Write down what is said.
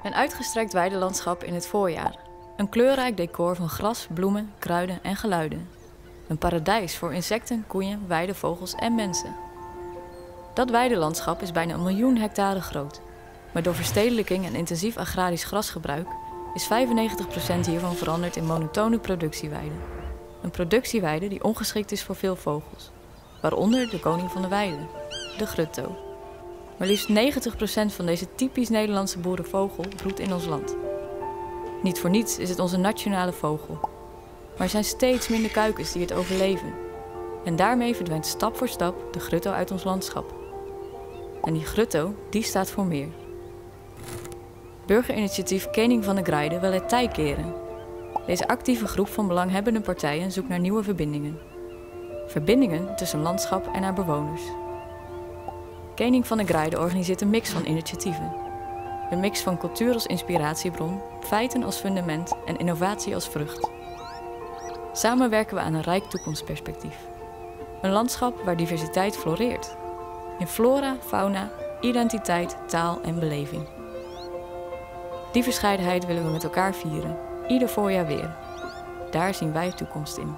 Een uitgestrekt weidelandschap in het voorjaar. Een kleurrijk decor van gras, bloemen, kruiden en geluiden. Een paradijs voor insecten, koeien, weidevogels en mensen. Dat weidelandschap is bijna 1 miljoen hectare groot. Maar door verstedelijking en intensief agrarisch grasgebruik is 95% hiervan veranderd in monotone productieweiden. Een productieweide die ongeschikt is voor veel vogels. Waaronder de koning van de weide, de grutto. Maar liefst 90% van deze typisch Nederlandse boerenvogel broedt in ons land. Niet voor niets is het onze nationale vogel. Maar er zijn steeds minder kuikens die het overleven. En daarmee verdwijnt stap voor stap de grutto uit ons landschap. En die grutto, die staat voor meer. Burgerinitiatief Kening van de Graide wil het tij keren. Deze actieve groep van belanghebbende partijen zoekt naar nieuwe verbindingen. Verbindingen tussen landschap en haar bewoners. Kening van de Graide organiseert een mix van initiatieven. Een mix van cultuur als inspiratiebron, feiten als fundament en innovatie als vrucht. Samen werken we aan een rijk toekomstperspectief. Een landschap waar diversiteit floreert. In flora, fauna, identiteit, taal en beleving. Die verscheidenheid willen we met elkaar vieren, ieder voorjaar weer. Daar zien wij toekomst in.